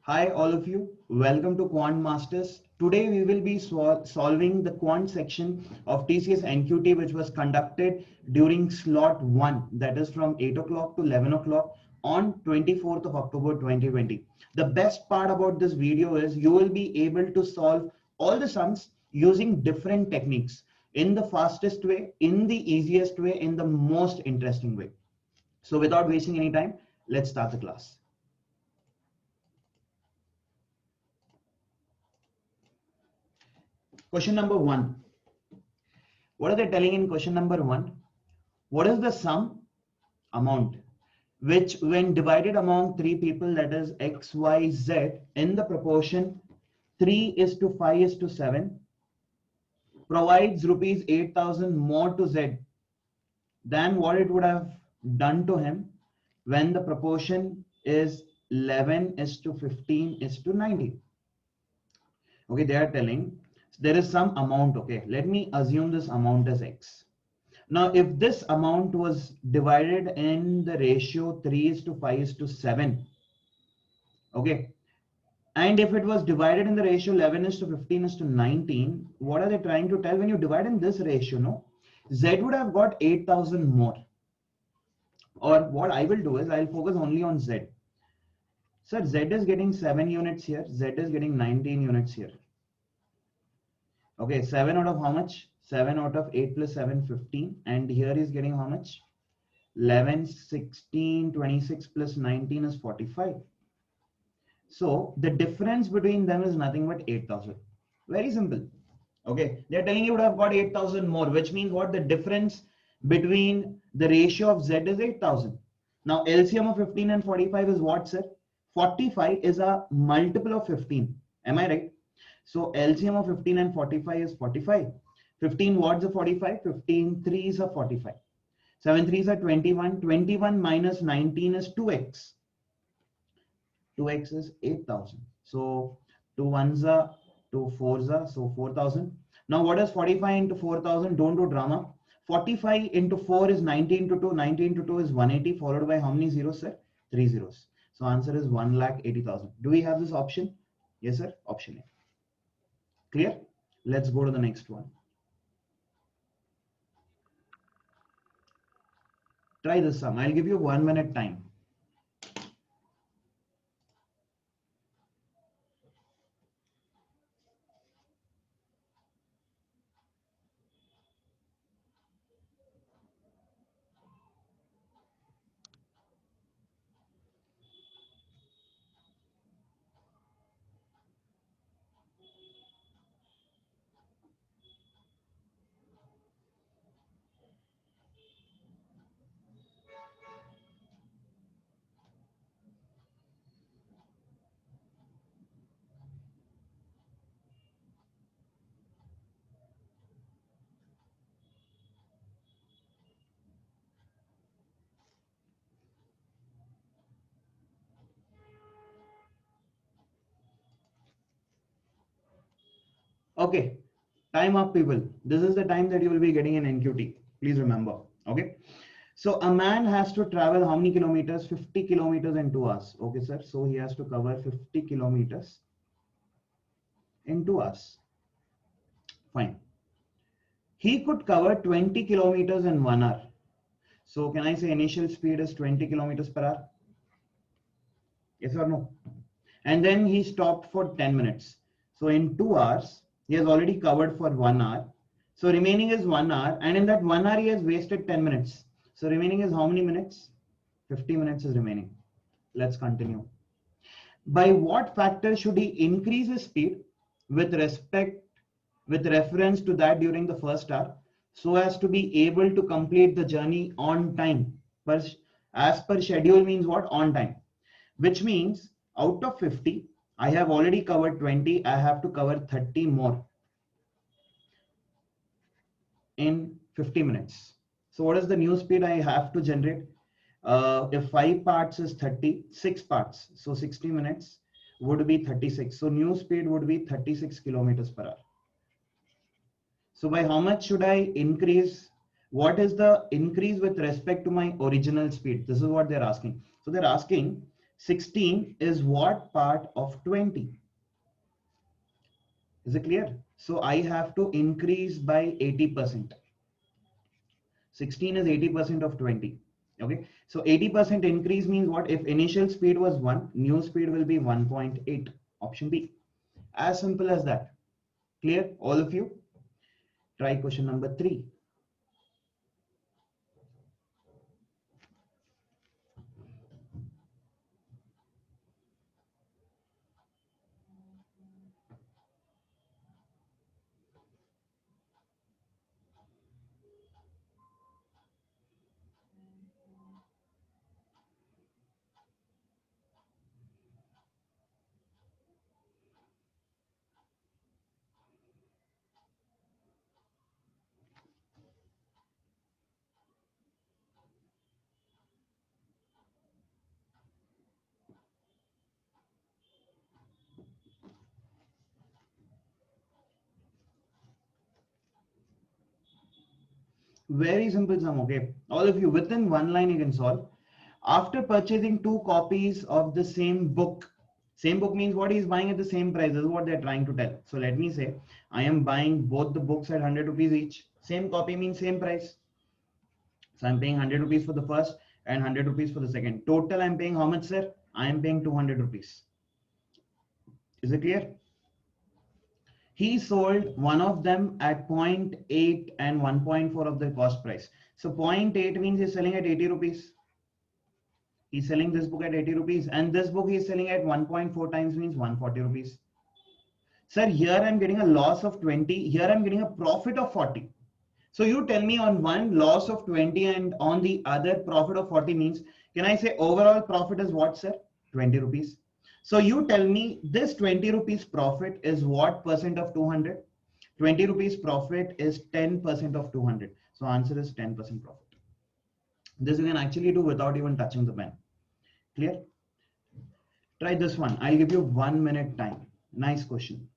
Hi all of you, welcome to Quant Masters. Today we will be solving the quant section of TCS NQT which was conducted during slot 1, that is from 8 o'clock to 11 o'clock on 24th of October 2020. The best part about this video is you will be able to solve all the sums using different techniques in the fastest way, in the easiest way, in the most interesting way. So without wasting any time, let's start the class. Question number 1. What are they telling in question number 1? What is the sum amount which when divided among 3 people, that is X, Y, Z, in the proportion 3:5:7 provides rupees 8,000 more to Z than what it would have done to him when the proportion is 11:15:90. Okay, they are telling there is some amount. Okay, let me assume this amount is X. Now, if this amount was divided in the ratio 3:5:7, okay, and if it was divided in the ratio 11:15:19, what are they trying to tell? When you divide in this ratio, no, Z would have got 8,000 more. Or what I will do is I'll focus only on Z. Sir, Z is getting 7 units here. Z is getting 19 units here. Okay, 7 out of how much? 7 out of 8 plus 7, 15. And here is getting how much? 11, 16, 26 plus 19 is 45. So the difference between them is nothing but 8,000. Very simple. Okay, they're telling you would have got 8,000 more, which means what? The difference between the ratio of Z is 8,000. Now LCM of 15 and 45 is what, sir? 45 is a multiple of 15. Am I right? So LCM of 15 and 45 is 45. 15 watts of 45, 15 threes are 45. 7 threes are 21. 21 minus 19 is 2x. 2x is 8,000. So 2 ones are 2 fours are, so 4,000. Now what is 45 into 4,000? Don't do drama. 45 into 4 is 90 into 2. 90 into 2 is 180, followed by how many zeros, sir? 3 zeros. So answer is 1,80,000. Do we have this option? Yes, sir. Option A. Clear? Let's go to the next one. Try this sum. I'll give you 1 minute time. Okay, time up, people. This is the time that you will be getting in NQT. Please remember. Okay. So a man has to travel how many kilometers? 50 kilometers in 2 hours. Okay, sir. So he has to cover 50 kilometers in 2 hours. Fine. He could cover 20 kilometers in 1 hour. So can I say initial speed is 20 kilometers per hour? Yes or no? And then he stopped for 10 minutes. So in 2 hours, he has already covered for 1 hour. So remaining is 1 hour. And in that 1 hour, he has wasted 10 minutes. So remaining is how many minutes? 50 minutes is remaining. Let's continue. By what factor should he increase his speed with reference to that during the first hour so as to be able to complete the journey on time? As per schedule means what? On time. Which means out of 50, I have already covered 20. I have to cover 30 more in 50 minutes. So what is the new speed I have to generate? If 5 parts is 30, 6 parts. So 60 minutes would be 36. So new speed would be 36 kilometers per hour. So by how much should I increase? What is the increase with respect to my original speed? This is what they're asking. So they're asking 16 is what part of 20? Is it clear? So I have to increase by 80%. 16 is 80% of 20. Okay, so 80% increase means what? If initial speed was 1, new speed will be 1.8. Option B. As simple as that. Clear, all of you? Try question number 3. Very simple sum, okay? All of you, within one line you can solve. After purchasing 2 copies of the same book means what? He's buying at the same price. This is what they're trying to tell. So let me say, I am buying both the books at 100 rupees each. Same copy means same price. So I'm paying 100 rupees for the first and 100 rupees for the second. Total I'm paying how much, sir? I am paying 200 rupees. Is it clear? He sold one of them at 0.8 and 1.4 of the cost price. So 0.8 means he's selling at 80 rupees. He's selling this book at 80 rupees, and this book he's selling at 1.4 times means 140 rupees. Sir, here I'm getting a loss of 20. Here I'm getting a profit of 40. So you tell me, on one loss of 20 and on the other profit of 40 means, can I say overall profit is what, sir? 20 rupees. So you tell me this 20 rupees profit is what percent of 200? 20 rupees profit is 10% of 200. So answer is 10% profit. This you can actually do without even touching the pen. Clear? Try this one. I'll give you 1 minute time. Nice question.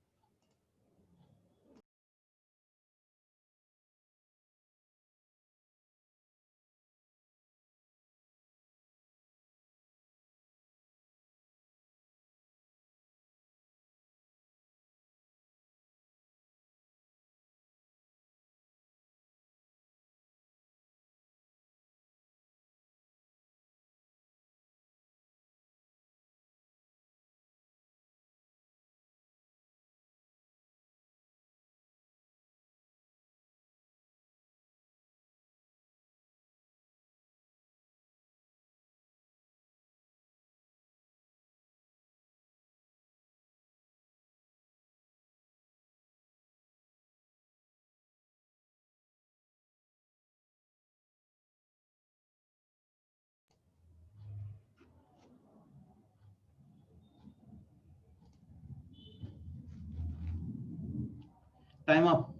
Time up.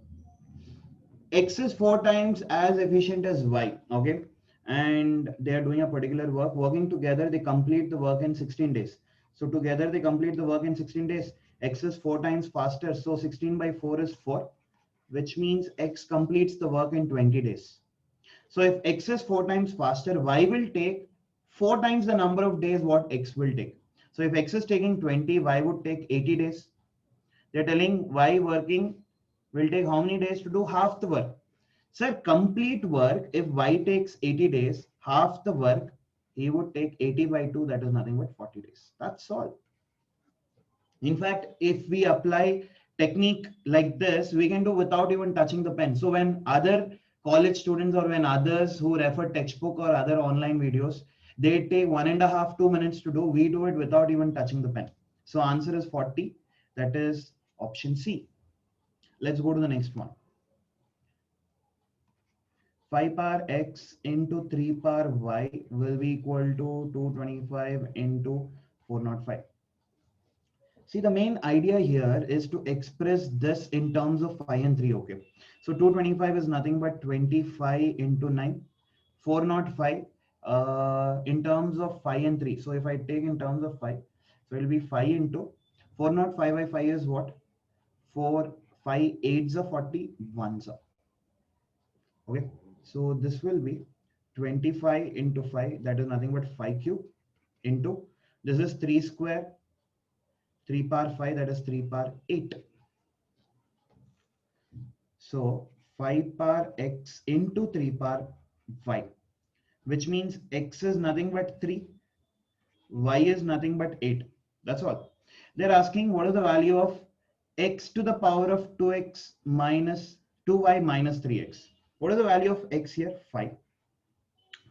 X is 4 times as efficient as Y. Okay. And they are doing a particular work. Working together, they complete the work in 16 days. So together they complete the work in 16 days. X is 4 times faster. So 16 by 4 is 4, which means X completes the work in 20 days. So if X is 4 times faster, Y will take 4 times the number of days what X will take. So if X is taking 20, Y would take 80 days. They're telling Y working will take how many days to do half the work. Sir, complete work, if Y takes 80 days, half the work, he would take 80 by 2, that is nothing but 40 days. That's all. In fact, if we apply technique like this, we can do without even touching the pen. So when other college students or when others who refer textbook or other online videos, they take 1.5, 2 minutes to do, we do it without even touching the pen. So answer is 40. That is option C. Let's go to the next one. 5 power x into 3 power y will be equal to 225 into 405. See, the main idea here is to express this in terms of 5 and 3. Okay. So 225 is nothing but 25 into 9. 405 in terms of 5 and 3. So if I take in terms of 5, so it will be 5 into 405 by 5 is what? 4, 5, 8s are 40, 1s are. Okay. So this will be 25 into 5, that is nothing but 5 cube into This is 3 square, 3 power 5, that is 3 power 8. So 5 power x into 3 power 5, which means x is nothing but 3, y is nothing but 8. That's all. They're asking what is the value of x to the power of 2x minus 2y minus 3x. What is the value of x here? 5.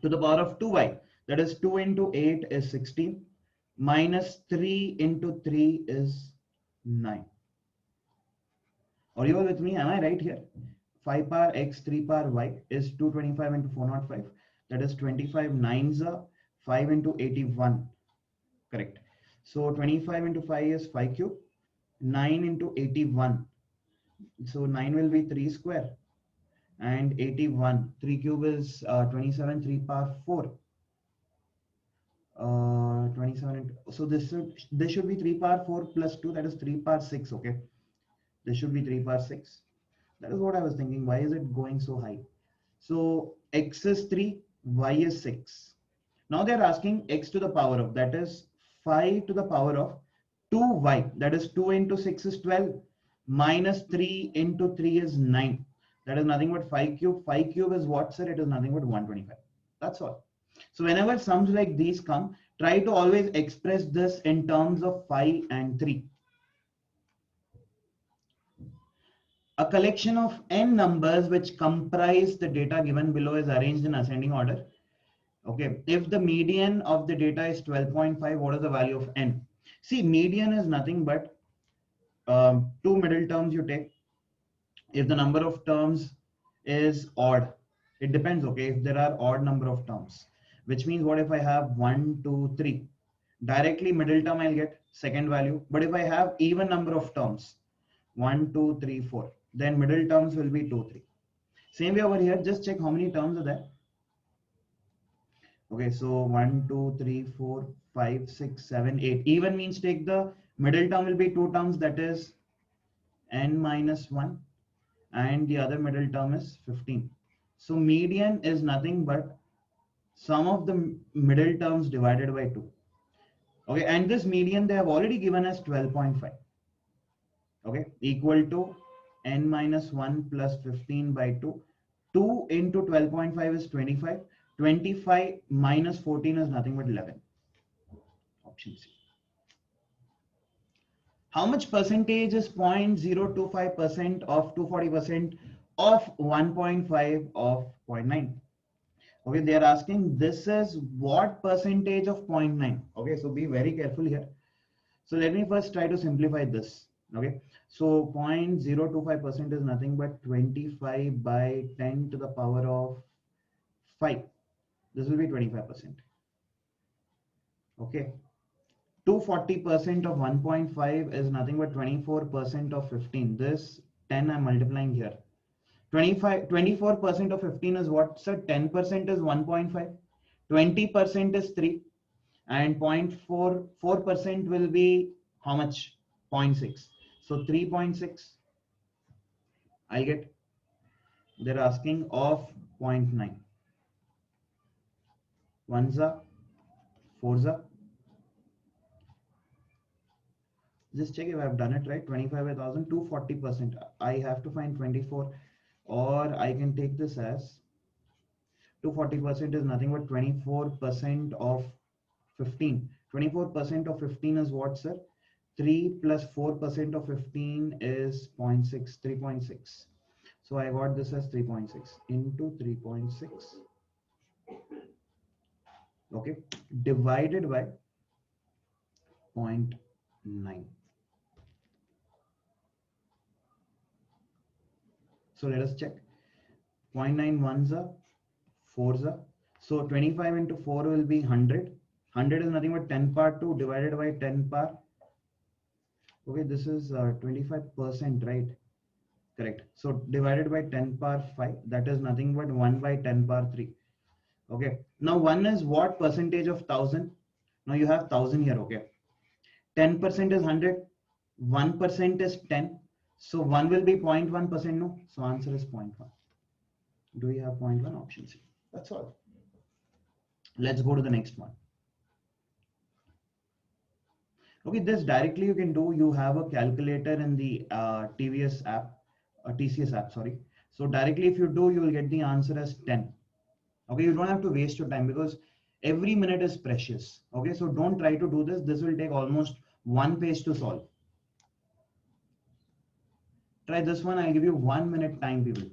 To the power of 2y, that is 2 into 8 is 16, minus 3 into 3 is 9. Are you all with me? Am I right here? 5 power x 3 power y is 225 into 405, that is 25 nines are 5 into 81. Correct. So 25 into 5 is 5 cube, 9 into 81. So 9 will be 3 square, and 81. 3 cube is 27, 3 power 4. 27. So this should be 3 power 4 plus 2, that is 3 power 6. Okay. This should be 3 power 6. That is what I was thinking. Why is it going so high? So x is 3, y is 6. Now they're asking x to the power of, that is 5 to the power of 2y, that is 2 into 6 is 12, minus 3 into 3 is 9. That is nothing but 5 cube. 5 cube is what, sir? It is nothing but 125. That's all. So whenever sums like these come, try to always express this in terms of 5 and 3. A collection of n numbers which comprise the data given below is arranged in ascending order. Okay, if the median of the data is 12.5, what is the value of n? See, median is nothing but two middle terms you take. If the number of terms is odd, it depends. Okay, if there are odd number of terms, which means what if I have 1, 2, 3, directly middle term I'll get second value. But if I have even number of terms, 1, 2, 3, 4, then middle terms will be 2, 3. Same way over here, just check how many terms are there. Okay, so 1, 2, 3, 4, 5, 6, 7, 8. Even means take the middle term will be 2 terms, that is n minus 1, and the other middle term is 15. So median is nothing but sum of the middle terms divided by 2. Okay, and this median they have already given as 12.5. Okay, equal to n minus 1 plus 15 by 2. 2 into 12.5 is 25. 25 minus 14 is nothing but 11. Option C. How much percentage is 0.025% of 240% of 1.5 of 0.9? Okay, they are asking this is what percentage of 0.9. Okay, so be very careful here. So let me first try to simplify this. Okay, so 0.025% is nothing but 25 by 10 to the power of 5. This will be 25%. Okay, 240% of 1.5 is nothing but 24% of 15. This 10 I'm multiplying here. 24% of 15 is what, sir? 10% is 1.5, 20% is 3, and 0.44% will be how much? 0.6. So 3.6 I'll get. They're asking of 0.9. One's four's. Just check if I've done it right. 25 by 1000, 240%. I have to find 24, or I can take this as 240% is nothing but 24% of 15. 24% of 15 is what, sir? 3 plus 4% of 15 is 0.6, 3.6. So I got this as 3.6 into 3.6. Okay, divided by 0.9. So let us check. 0.9 ones are, fours are. So 25 into 4 will be 100. 100 is nothing but 10 power 2 divided by 10 power. Okay, this is 25%, right? Correct. So divided by 10 power 5, that is nothing but 1 by 10 power 3. Okay. Now 1 is what percentage of 1000? Now you have 1000 here. Okay. 10% is 100. 1% is 10. So 1 will be 0.1%. No. So answer is 0.1. Do we have 0.1? Option C. That's all. Let's go to the next one. Okay, this directly you can do. You have a calculator in the TVS app, TCS app, sorry. So directly if you do, you will get the answer as 10. Okay, you don't have to waste your time because every minute is precious. Okay, so don't try to do this. This will take almost one page to solve. Try this one. I'll give you 1 minute time, people.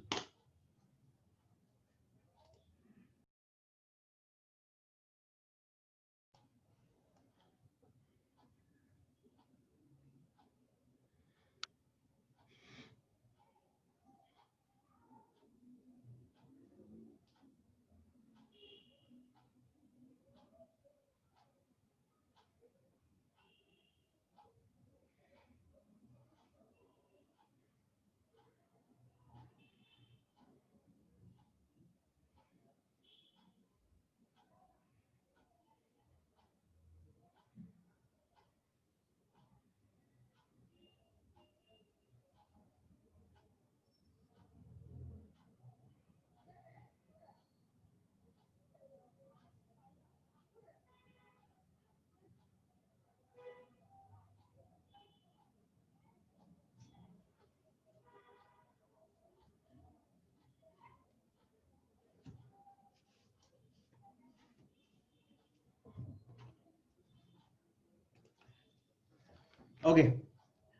Okay,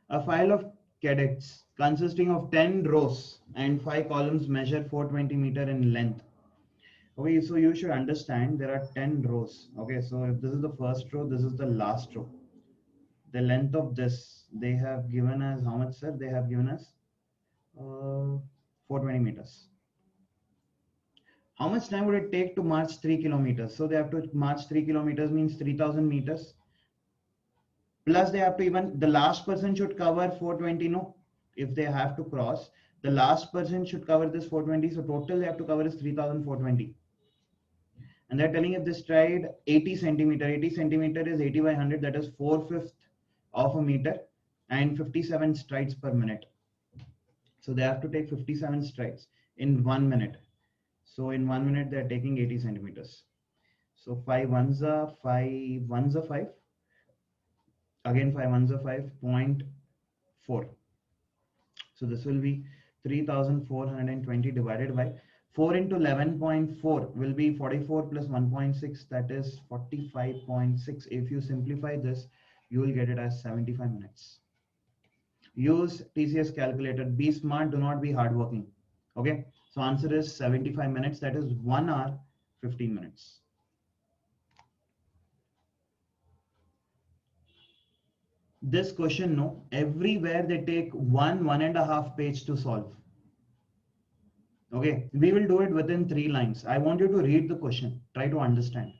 a file of cadets consisting of 10 rows and 5 columns measure 420 meter in length. Okay, so you should understand there are 10 rows. Okay, so if this is the first row, this is the last row. The length of this, they have given us how much, sir? They have given us 420 meters. How much time would it take to march 3 kilometers? So they have to march 3 kilometers means 3000 meters. Plus they have to even, the last person should cover 420, no? If they have to cross, the last person should cover this 420. So total they have to cover is 3420. And they're telling if they stride 80 centimeter, 80 centimeter is 80 by 100, that is 4/5 of a meter and 57 strides per minute. So they have to take 57 strides in 1 minute. So in 1 minute, they're taking 80 centimeters. So 5 ones are 5 ones are 5. Again, 5 ones are 5.4. So this will be 3420 divided by 4 into 11.4 will be 44 plus 1.6, that is 45.6. If you simplify this, you will get it as 75 minutes. Use TCS calculator. Be smart, do not be hardworking. Okay, so answer is 75 minutes, that is 1 hour 15 minutes. This question, no, everywhere they take 1.5 page to solve. Okay, we will do it within 3 lines. I want you to read the question, try to understand.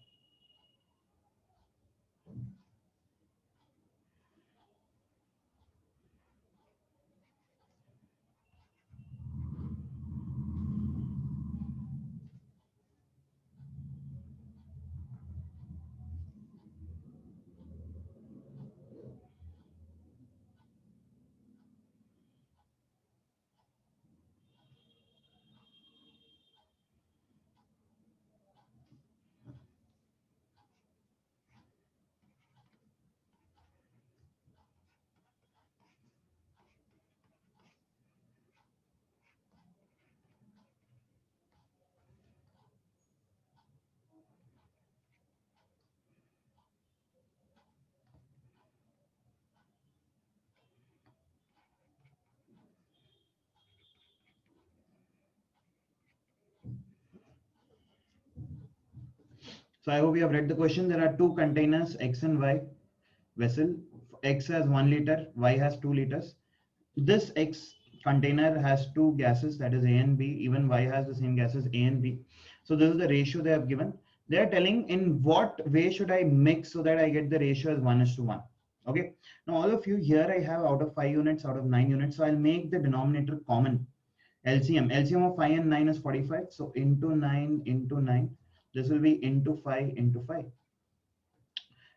So I hope you have read the question. There are two containers, X and Y vessel. X has 1 liter, Y has 2 liters. This X container has two gases, that is A and B. Even Y has the same gases A and B. So this is the ratio they have given. They are telling in what way should I mix so that I get the ratio as 1:1. Okay. Now all of you here I have out of 5 units, out of 9 units. So I'll make the denominator common. LCM. LCM of 5 and 9 is 45. So into 9 into 9. This will be into 5 into 5.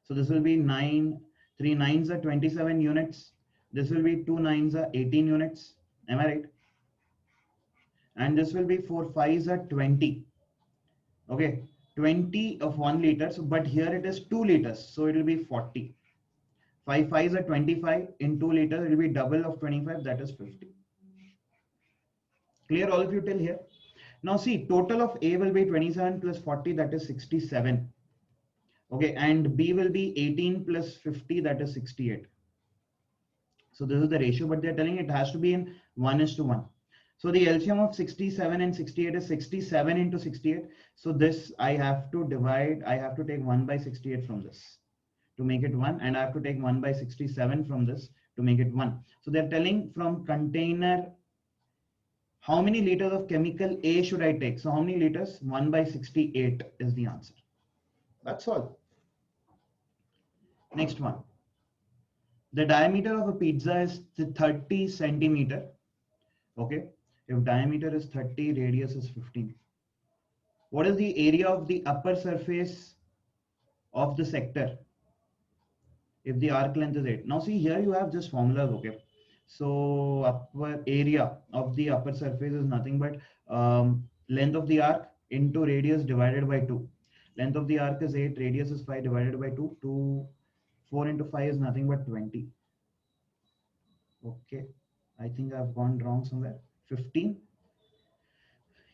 So this will be 9. 3 nines are 27 units. This will be 2 nines are 18 units. Am I right? And this will be 4 fives are 20. Okay. 20 of 1 liter. So, but here it is 2 liters. So it will be 40. 5 5s are 25 in 2 liters, it will be double of 25, that is 50. Clear all of you till here? Now see, total of A will be 27 plus 40, that is 67. Okay, and B will be 18 plus 50, that is 68. So this is the ratio, but they're telling it has to be in 1:1. So the LCM of 67 and 68 is 67 into 68. So this I have to divide, I have to take 1 by 68 from this to make it 1, and I have to take 1 by 67 from this to make it 1. So they're telling from container, how many liters of chemical A should I take? So how many liters? 1 by 68 is the answer. That's all. Next one. The diameter of a pizza is 30 centimeter. Okay. If diameter is 30, radius is 15. What is the area of the upper surface of the sector if the arc length is 8? Now see, here you have just formulas. Okay. So upper area of the upper surface is nothing but length of the arc into radius divided by 2. Length of the arc is 8, radius is 5 divided by 2. 4 into 5 is nothing but 20. Okay, I think I've gone wrong somewhere. 15.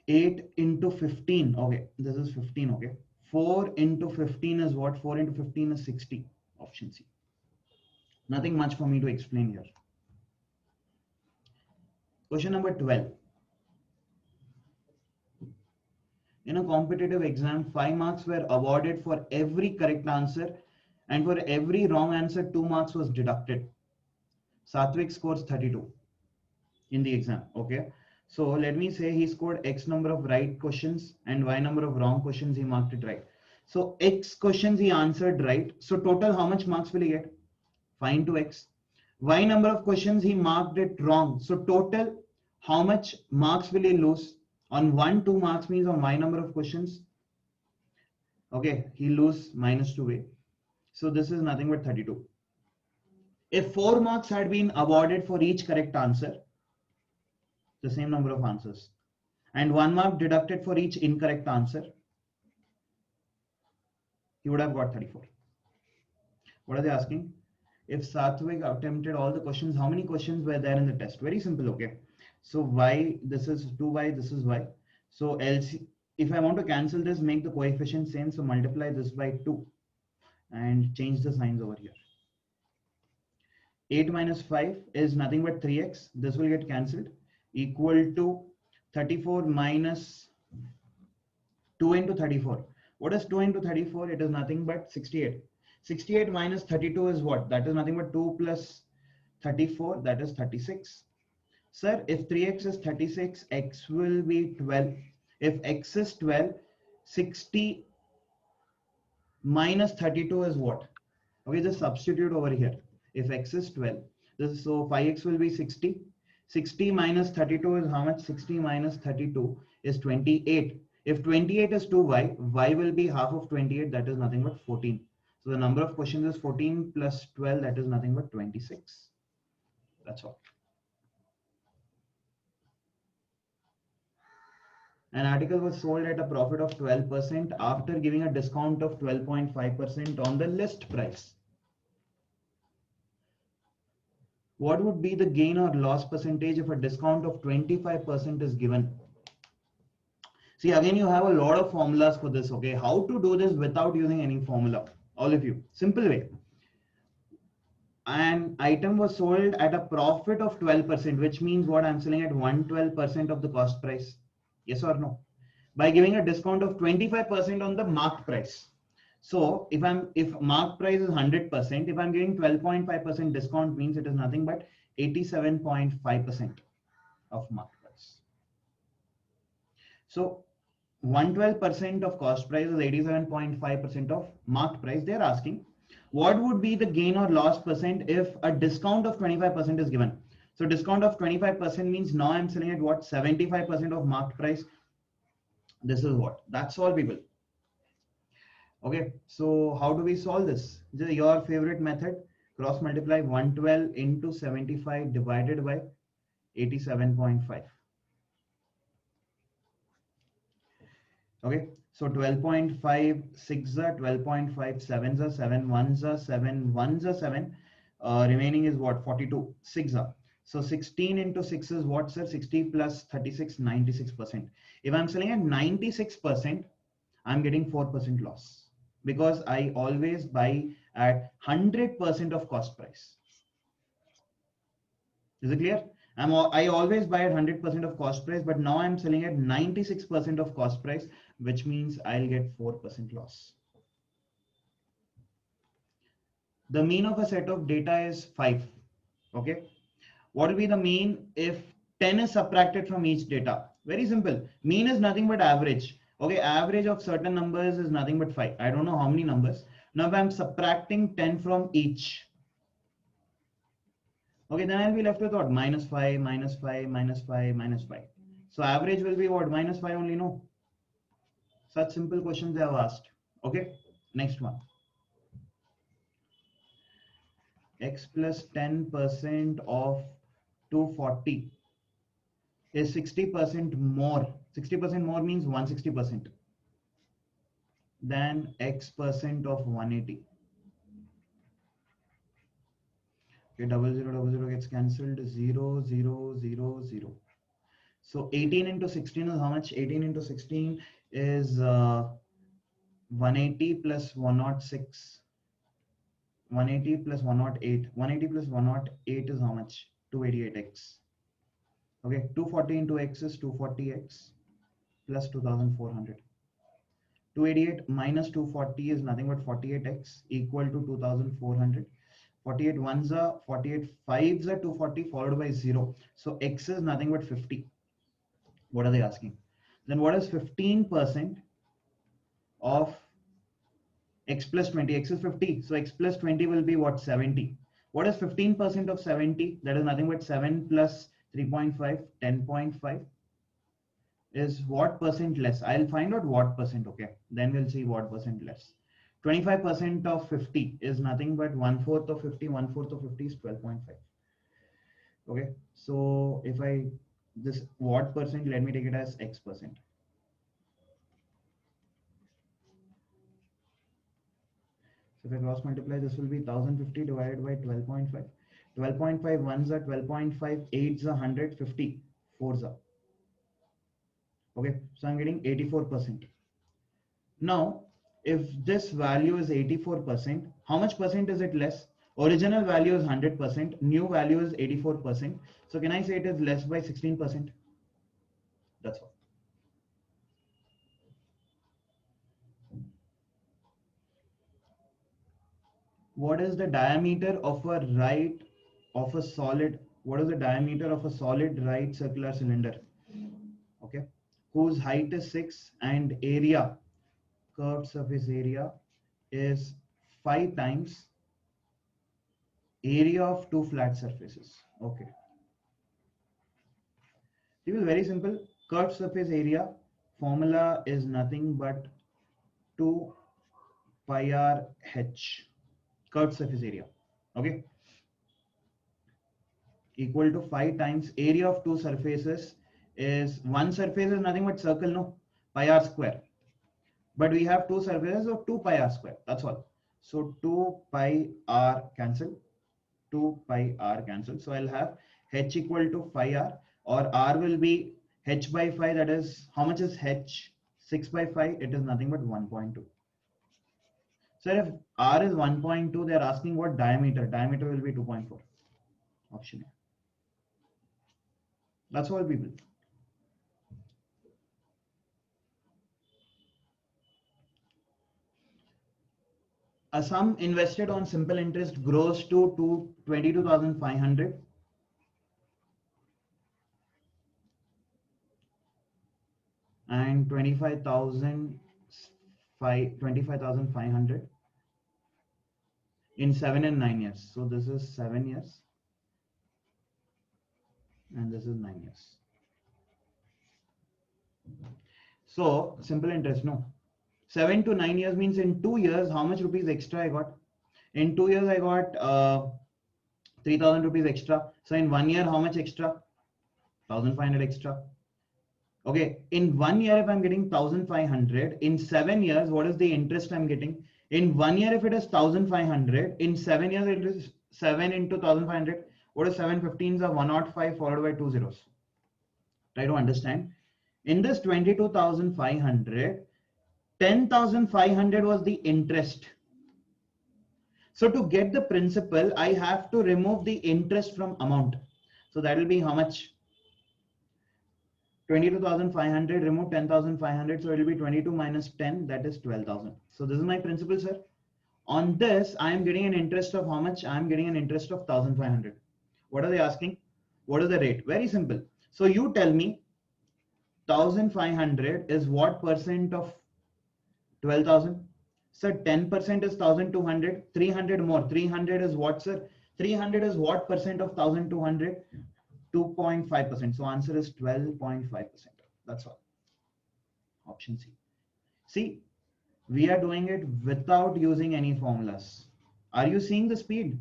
8 into 15. Okay, this is 15. Okay, 4 into 15 is what? 4 into 15 is 60. Option C. Nothing much for me to explain here. Question number 12. In a competitive exam, 5 marks were awarded for every correct answer, and for every wrong answer, 2 marks was deducted. Satvik scores 32 in the exam. Okay, so let me say he scored X number of right questions and Y number of wrong questions, he marked it right. So X questions he answered right. So total how much marks will he get? 5 into X. Y number of questions he marked it wrong. So total how much marks will he lose? On 1, 2 marks means on Y number of questions. Okay, he lose minus 2A. So this is nothing but 32. If 4 marks had been awarded for each correct answer, the same number of answers, and 1 mark deducted for each incorrect answer, he would have got 34. What are they asking? If Satvik attempted all the questions, how many questions were there in the test? Very simple. Okay, so Y, this is 2Y, this is Y. So LC, if I want to cancel this, make the coefficient same, so multiply this by 2 and change the signs over here. 8 minus 5 is nothing but 3x. This will get cancelled, equal to 34 minus 2 into 34. What is 2 into 34? It is nothing but 68. 68 minus 32 is what? That is nothing but 2 plus 34, that is 36. Sir, if 3x is 36, x will be 12. If x is 12, 60 minus 32 is what? Okay, just substitute over here. If x is 12, this, so 5x will be 60. 60 minus 32 is how much? 60 minus 32 is 28. If 28 is 2y, y will be half of 28, that is nothing but 14. So the number of questions is 14 plus 12, that is nothing but 26. That's all. An article was sold at a profit of 12% after giving a discount of 12.5% on the list price. What would be the gain or loss percentage if a discount of 25% is given? See, again, you have a lot of formulas for this. Okay, how to do this without using any formula? All of you, simple way. An item was sold at a profit of 12%, which means what? I'm selling at 112% of the cost price. Yes or no? By giving a discount of 25% on the marked price. So if marked price is 100%, if I'm giving 12.5% discount, means it is nothing but 87.5% of marked price. So 112% of cost price is 87.5% of marked price. They're asking what would be the gain or loss percent if a discount of 25% is given. So discount of 25% means now I'm selling at what? 75% of marked price. This is what? That's all, people. Okay, so how do we solve this? Your favorite method, cross multiply 112 into 75 divided by 87.5. Okay, so 12.5 6 are 12.5 7s are 7 1s are 7 1s are 7. remaining is what? 42. 6 are. So 16 into 6 is what, sir? 60 plus 36, 96%. If I'm selling at 96%, I'm getting 4% loss because I always buy at 100% of cost price. Is it clear? I always buy at 100% of cost price, but now I'm selling at 96% of cost price, which means I'll get 4% loss. The mean of a set of data is 5. Okay. What will be the mean if 10 is subtracted from each data? Very simple. Mean is nothing but average. Okay. Average of certain numbers is nothing but 5. I don't know how many numbers. Now if I'm subtracting 10 from each, okay, then I'll be left with what? Minus 5, minus 5, minus 5, minus 5. So average will be what? Minus 5 only, no? Such simple questions they have asked. Okay, next one. X plus 10% of 240 is 60% more. 60% more means 160% than X percent of 180. Okay, 0000 gets cancelled. 0, 0, 0, 0. So 18 into 16 is how much? 18 into 16 is 180 plus 106. 180 plus 108. 180 plus 108 is how much? 288x. Okay, 240 into x is 240x plus 2400. 288 minus 240 is nothing but 48x equal to 2400. 48 ones are 48 fives are 240 followed by 0. So x is nothing but 50. What are they asking? Then what is 15% of x plus 20? X is 50. So x plus 20 will be what? 70. What is 15% of 70? That is nothing but 7 plus 3.5, 10.5 is what percent less? I'll find out what percent. Okay. Then we'll see what percent less. 25% of 50 is nothing but 1/4 of 50. 1/4 of 50 is 12.5. Okay. So if this what percent, let me take it as x percent. So if I cross multiply, this will be 1050 divided by 12.5. 12.5 ones are 12.5, 8s are 150, 4s are. Okay, so I'm getting 84%. Now, if this value is 84%, how much percent is it less? Original value is 100%, new value is 84%. So can I say it is less by 16%? That's all. What is the diameter of a solid? What is the diameter of a solid right circular cylinder? Okay, whose height is 6 and area, curved surface area, is 5 times area of 2 flat surfaces. Okay, it is very simple. Curved surface area formula is nothing but 2 pi r h, curved surface area. Okay, equal to 5 times area of 2 surfaces is, one surface is nothing but circle, no, pi r square, but we have 2 surfaces of 2 pi r square, that's all. So 2 pi r cancel, 2 pi r cancel. So I'll have h equal to 5r, or r will be h by 5. That is, how much is h? 6 by 5. It is nothing but 1.2. So if r is 1.2, they are asking what diameter. Diameter will be 2.4. Option A. That's all, people. A sum invested on simple interest grows to 22,500. And 25,500 in 7 and 9 years. So this is 7 years and this is 9 years. So simple interest, no. 7 to 9 years means in 2 years, how much rupees extra I got? In 2 years, I got 3,000 rupees extra. So in 1 year, how much extra? 1,500 extra. Okay, in 1 year, if I'm getting 1,500, in 7 years, what is the interest I'm getting? In 1 year, if it is 1,500, in 7 years, 7 into 1500. What is 7 15s are 105 followed by 2 zeros. Try to understand. In this 22,500, 10,500 was the interest. So to get the principal, I have to remove the interest from amount. So that will be how much? 22,500, remove 10,500. So it will be 22 minus 10, that is 12,000. So this is my principal, sir. On this, I am getting an interest of how much? I am getting an interest of 1,500. What are they asking? What is the rate? Very simple. So you tell me 1,500 is what percent of 12,000? Sir, 10% is 1,200. 300 more. 300 is what, sir? 300 is what percent of 1,200? 2.5%. So answer is 12.5%. That's all. Option C. See, we are doing it without using any formulas. Are you seeing the speed?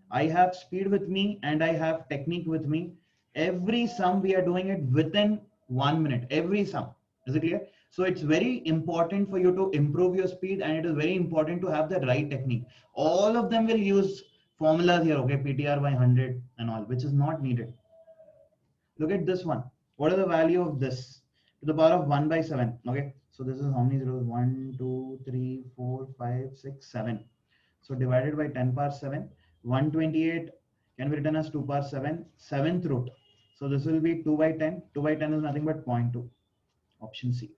I have speed with me and I have technique with me. Every sum we are doing it within 1 minute. Every sum. Is it clear? So it's very important for you to improve your speed, and it is very important to have the right technique. All of them will use formulas here, okay? PTR by 100 and all, which is not needed. Look at this one. What is the value of this? To the power of 1 by 7. Okay. So this is how many zeros? 1, 2, 3, 4, 5, 6, 7. So divided by 10 power 7. 128 can be written as 2 power 7. 7th root. So this will be 2 by 10. 2 by 10 is nothing but 0.2. Option C.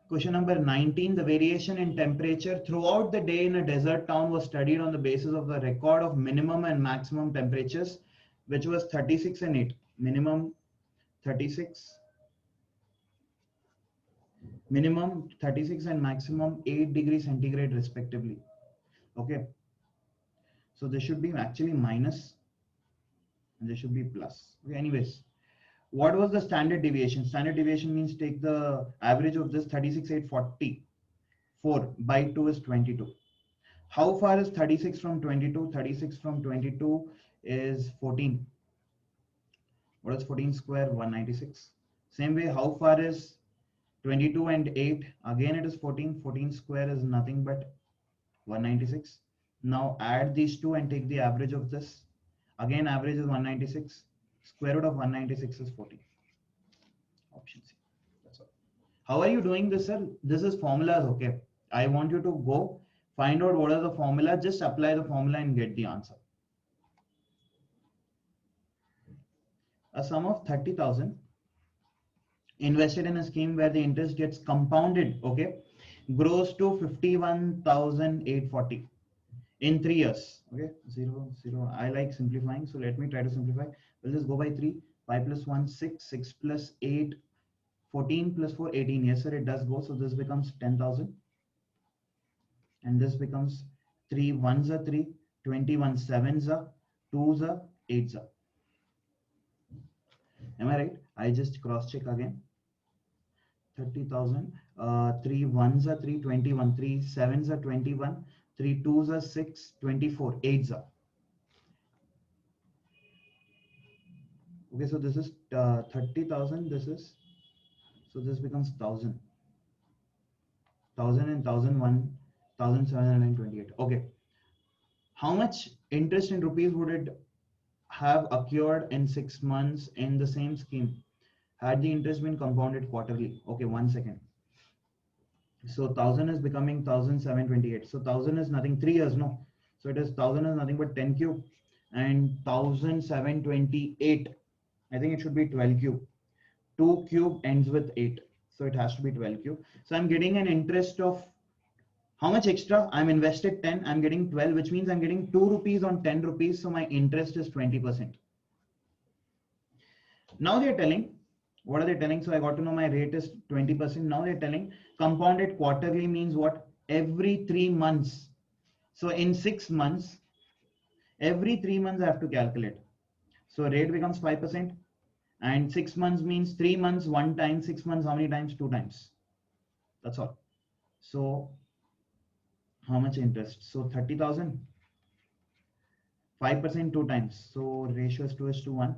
Question number 19. The variation in temperature throughout the day in a desert town was studied on the basis of the record of minimum and maximum temperatures, which was 36 and 8. Minimum 36, minimum 36 and maximum 8 degrees centigrade respectively. Okay. So this should be actually minus and this should be plus. Okay. Anyways, what was the standard deviation? Standard deviation means take the average of this 36, 8, 40. 4 by 2 is 22. How far is 36 from 22? 36 from 22 is 14. What is 14 square? 196. Same way, how far is 22 and 8? Again, it is 14. 14 square is nothing but 196. Now add these two and take the average of this. Again, average is 196. Square root of 196 is 14. Option C. That's all. How are you doing this, sir? This is formulas, okay? I want you to go find out what are the formula. Just apply the formula and get the answer. A sum of 30,000 invested in a scheme where the interest gets compounded, okay, grows to 51,840 in 3 years. Okay, 0, 0. I like simplifying, so let me try to simplify. We'll just go by 3. 5 plus 1, 6. 6 plus 8, 14 plus 4, 18. Yes, sir, it does go. So this becomes 10,000. And this becomes 3 1s are 3, 21 7s are, 2s are, 8s are. Am I right? I just cross check again. 30,000. 3 1s are 3, 21. 3 7s are 21. 3 2s are 6, 24. 8s are. Okay, so this is 30,000. This is, so this becomes 1,000. 1,000 and 1,001, 1,728. Okay. How much interest in rupees would it have occurred in 6 months in the same scheme had the interest been compounded quarterly? Okay, 1 second. So 1,000 is becoming 1,728. So 1,000 is nothing, 3 years, no. So it is 1,000 is nothing but 10 cube and 1,728. I think it should be 12 cube. 2 cube ends with 8. So it has to be 12 cube. So I'm getting an interest of how much extra? I'm invested 10, I'm getting 12, which means I'm getting 2 rupees on 10 rupees. So my interest is 20%. Now they're telling, what are they telling? So I got to know my rate is 20%. Now they're telling compounded quarterly means what? Every 3 months. So in 6 months, every 3 months I have to calculate. So rate becomes 5%. And 6 months means 3 months, 1 time, 6 months, how many times? 2 times. That's all. So how much interest? So 30,000, 5% 2 times. So ratio is 2:1.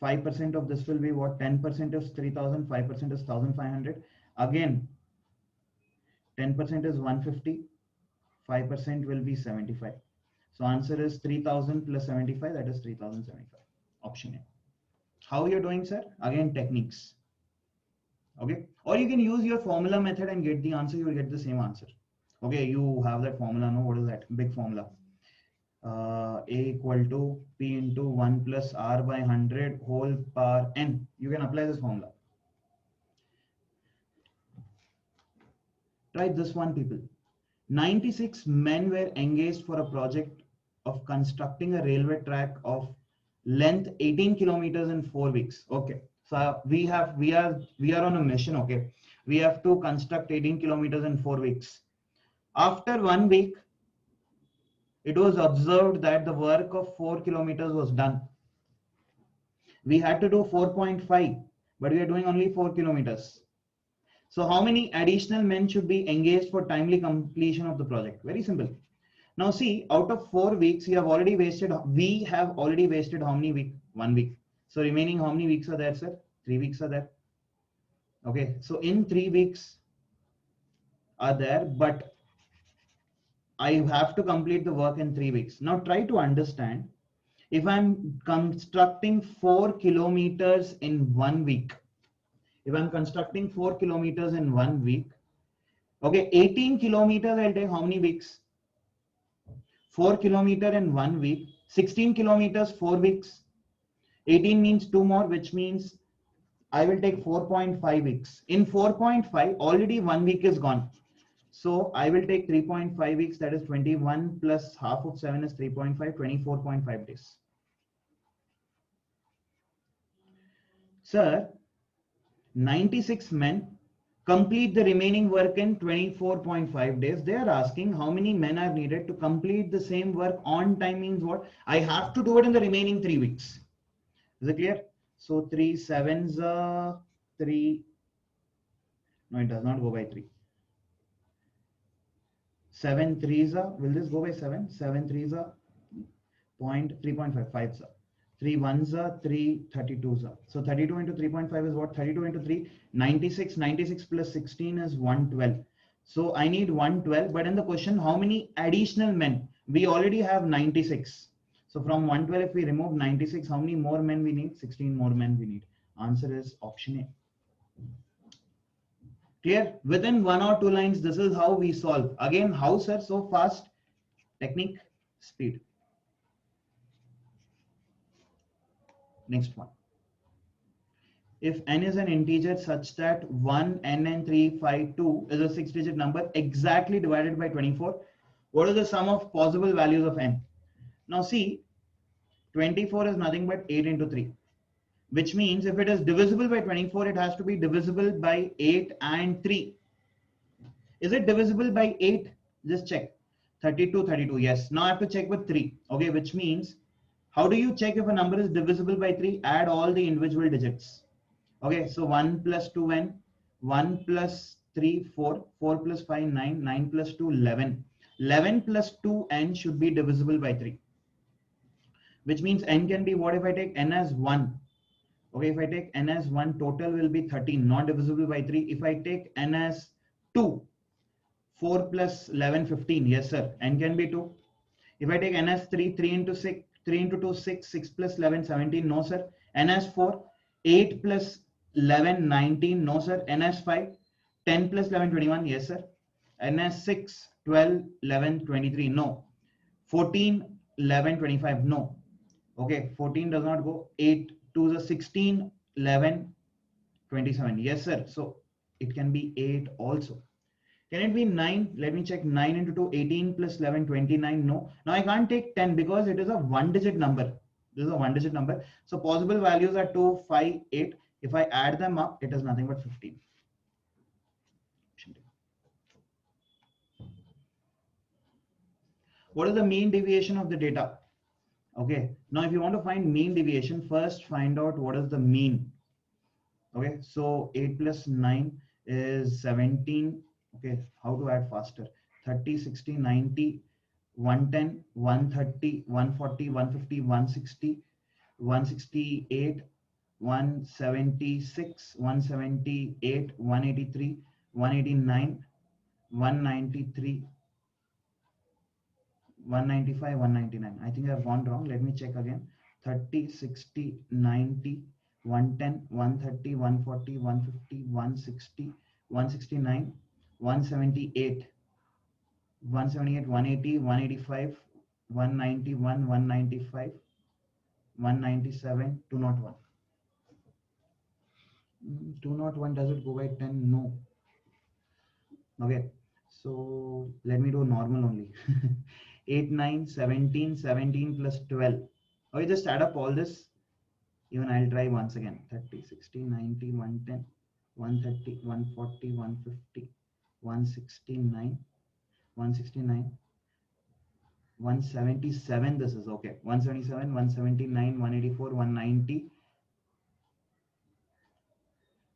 5% of this will be what? 10% is 3,000, 5% is 1,500. Again, 10% is 150. 5% will be 75. So answer is 3000 plus 75, that is 3075. Option A. How you're doing, sir? Again, techniques. Okay. Or you can use your formula method and get the answer. You will get the same answer. Okay. You have that formula. No, what is that? Big formula. A equal to P into 1 plus R by 100 whole power N. You can apply this formula. Try this one, people. 96 men were engaged for a project of constructing a railway track of length 18 kilometers in 4 weeks. Okay. So we are on a mission. Okay. We have to construct 18 kilometers in 4 weeks. After 1 week, it was observed that the work of 4 kilometers was done. We had to do 4.5, but we are doing only 4 kilometers. So how many additional men should be engaged for timely completion of the project? Very simple. Now see, out of 4 weeks, we have already wasted how many weeks? 1 week. So remaining how many weeks are there, sir? 3 weeks are there. Okay, so in 3 weeks are there, but I have to complete the work in 3 weeks. Now try to understand, if I'm constructing 4 kilometers in 1 week, if I'm constructing 4 kilometers in 1 week, okay, 18 kilometers I'll take how many weeks? 4 kilometers in 1 week, 16 kilometers, 4 weeks, 18 means 2 more, which means I will take 4.5 weeks. In 4.5, already 1 week is gone. So I will take 3.5 weeks, that is 21 plus half of 7 is 3.5, 24.5 days. Sir, 96 men complete the remaining work in 24.5 days. They are asking how many men are needed to complete the same work on time. Means what? I have to do it in the remaining 3 weeks. Is it clear? So 3 sevens 3. No, it does not go by 3. 7 threes will this go by 7? 7 threes 3.5 5s 3 ones 3 32s. So 32 into 3.5 is what? 32 into 3 96. 96 plus 16 is 112. So I need 112, but in the question, how many additional men? We already have 96. So from 112, if we remove 96, how many more men we need? 16 more men we need. Answer is option A. Clear? Within 1 or 2 lines, this is how we solve. Again, how, sir? So fast. Technique, speed. Next one. If n is an integer such that 1, n, and 3, 5, 2 is a 6-digit number exactly divided by 24, what is the sum of possible values of n? Now see, 24 is nothing but 8 into 3, which means if it is divisible by 24, it has to be divisible by 8 and 3. Is it divisible by 8? Just check. 32, 32. Yes. Now I have to check with 3. Okay, which means, how do you check if a number is divisible by 3? Add all the individual digits. Okay, so 1 plus 2n, 1 plus 3, 4, 4 plus 5, 9, 9 plus 2, 11. 11 plus 2n should be divisible by 3. Which means n can be what if I take n as 1? Okay, if I take n as 1, total will be 13, not divisible by 3. If I take n as 2, 4 plus 11, 15. Yes, sir. N can be 2. If I take n as 3, 3 into 6, 3 into 2, 6, 6 plus 11, 17. No, sir. N as 4, 8 plus 11, 19. No, sir. N as 5, 10 plus 11, 21. Yes, sir. N as 6, 12, 11, 23. No. 14, 11, 25. No. Okay, 14 does not go. 8 to the 16, 11, 27. Yes, sir. So it can be 8 also. Can it be 9? Let me check. 9 into 2, 18 plus 11, 29. No. Now I can't take 10 because it is a 1-digit number. This is a 1-digit number. So possible values are 2, 5, 8. If I add them up, it is nothing but 15. What is the mean deviation of the data? Okay. Now if you want to find mean deviation, first find out what is the mean. Okay. So 8 plus 9 is 17. Okay. How to add faster? 30, 60, 90. 110, 130, 140, 150, 160, 168, 176, 178, 183, 189, 193, 195, 199. I think I've gone wrong. Let me check again. 30, 60, 90, 110, 130, 140, 150, 160, 169, 178, 178, 180, 185, 191, 195, 197, 201. 201, does it go by 10? No. Okay, so let me do normal only. 8, 9, 17, 17 plus 12. Okay, just add up all this. Even I'll try once again. 30, 60, 90, 110, 130, 140, 150, 169, 169, 177. This is okay. 177, 179, 184, 190,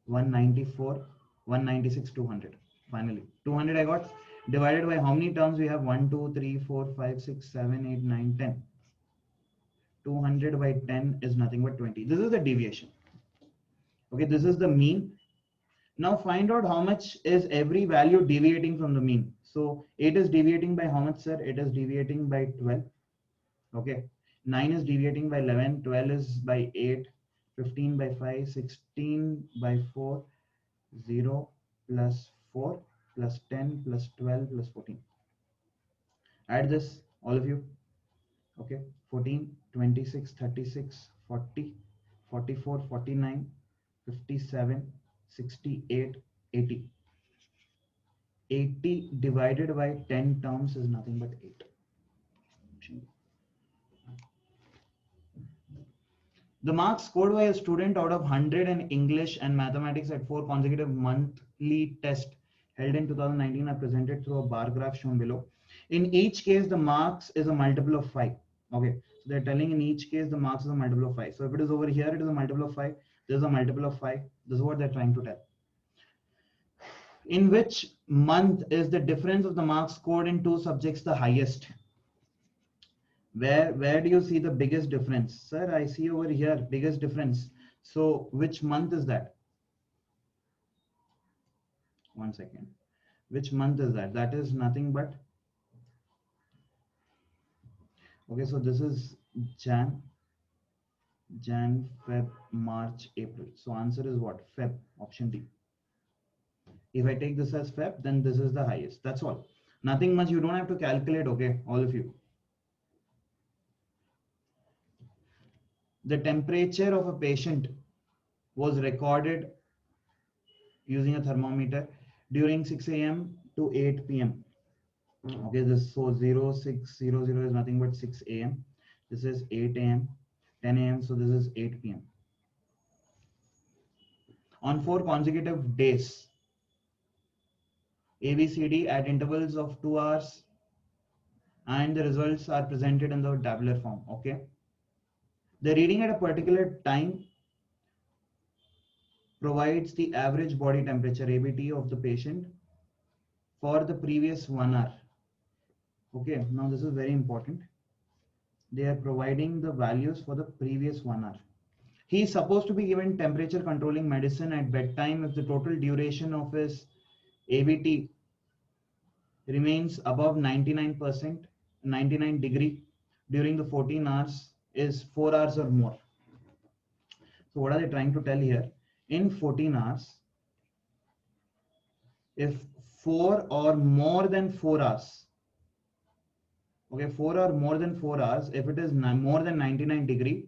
194, 196, 200. Finally, 200 I got. Divided by how many terms we have? 1, 2, 3, 4, 5, 6, 7, 8, 9, 10. 200 by 10 is nothing but 20. This is the deviation. Okay, this is the mean. Now find out how much is every value deviating from the mean. So 8 is deviating by how much, sir? It is deviating by 12. Okay, 9 is deviating by 11, 12 is by 8, 15 by 5, 16 by 4, 0 plus 4 plus 10 plus 12 plus 14. Add this, all of you. Okay, 14, 26, 36, 40, 44, 49, 57, 68, 80. 80 divided by 10 terms is nothing but 8. The marks scored by a student out of 100 in English and mathematics at 4 consecutive monthly tests held in 2019 are presented through a bar graph shown below. In each case, the marks is a multiple of 5. Okay, so they're telling in each case the marks is a multiple of 5. So if it is over here, it is a multiple of 5. This is a multiple of 5. This is what they're trying to tell. In which month is the difference of the marks scored in 2 subjects the highest? Where do you see the biggest difference? Sir, I see over here biggest difference. So which month is that? One second. Which month is that? That is nothing but, okay, so this is Jan, Feb, March, April. So answer is what? Feb, option D. If I take this as Feb, then this is the highest. That's all. Nothing much. You don't have to calculate, okay, all of you. The temperature of a patient was recorded using a thermometer during 6 a.m. to 8 p.m. Okay, this so 0600 is nothing but 6 a.m. This is 8 a.m., 10 a.m. So this is 8 p.m. On 4 consecutive days, ABCD at intervals of 2 hours, and the results are presented in the tabular form. Okay, the reading at a particular time provides the average body temperature ABT of the patient for the previous 1 hour. Okay, now this is very important. They are providing the values for the previous 1 hour. He is supposed to be given temperature controlling medicine at bedtime if the total duration of his ABT remains above 99%, 99 degree during the 14 hours is 4 hours or more. So what are they trying to tell here? In 14 hours, if 4 or more than 4 hours, okay, 4 or more than 4 hours, if it is more than 99 degree,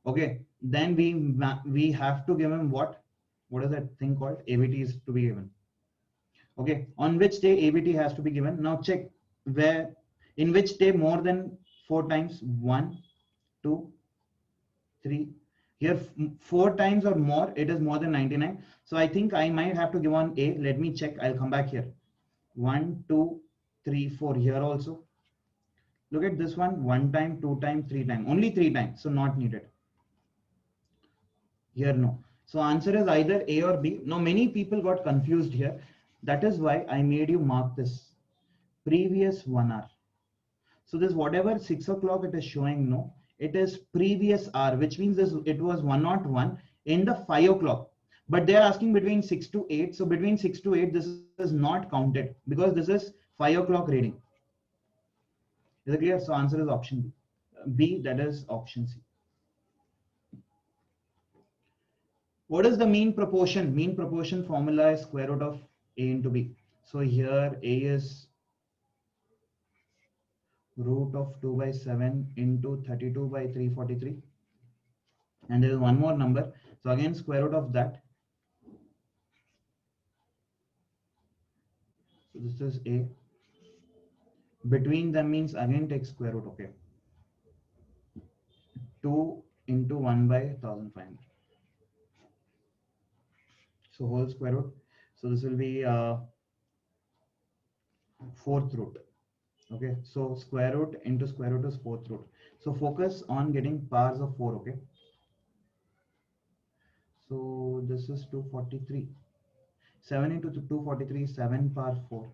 okay, then we have to give him what is that thing called? ABT is to be given. Okay, on which day ABT has to be given? Now check where, in which day more than 4 times? 1, 2, 3. Here 4 times or more, it is more than 99. So I think I might have to give on A. Let me check. I'll come back here. 1, 2, 3, 4. Here also. Look at this one. 1 time, 2 time, 3 time. Only 3 times. So not needed. Here no. So answer is either A or B. Now many people got confused here. That is why I made you mark this. Previous 1 hour. So this whatever 6 o'clock it is showing, no, it is previous hour, which means this it was 101 in the 5 o'clock. But they are asking between 6 to 8. So between 6 to 8, this is not counted because this is 5 o'clock reading. Is it clear? So answer is option B. B, that is option C. What is the mean proportion? Mean proportion formula is square root of A into B. So here A is root of 2 by 7 into 32 by 343. And there is one more number. So again, square root of that. So this is A. Between them means again take square root, okay. 2 into 1 by 1500. So whole square root. So this will be fourth root. Okay, so square root into square root is fourth root. So focus on getting powers of 4, okay. So this is 243. 7 into 243, 7 power 4.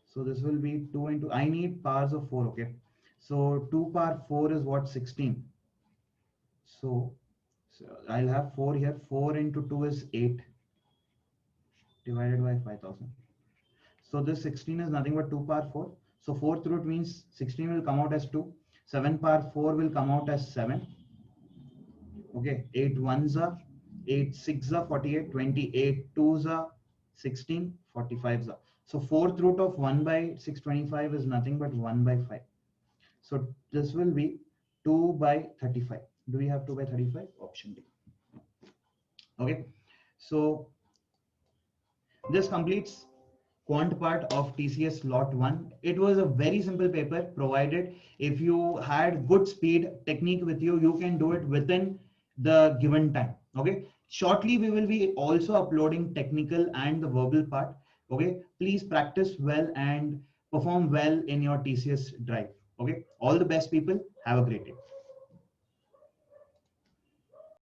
So this will be 2 into, I need powers of 4, okay. So 2 power 4 is what, 16. So I'll have 4 here. 4 into 2 is 8 divided by 5000. So this 16 is nothing but 2 power 4. So fourth root means 16 will come out as 2. 7 power 4 will come out as 7. Okay, 8 ones are 8 6 are 48, 28 2s are 16, 45s are. So fourth root of 1 by 625 is nothing but 1 by 5. So this will be 2 by 35. Do we have 2 by 35? Option D. Okay, so this completes quant part of TCS lot 1. It was a very simple paper, provided if you had good speed technique with you, you can do it within the given time. Okay, shortly we will be also uploading technical and the verbal part. Okay, please practice well and perform well in your TCS drive. Okay, all the best people, have a great day.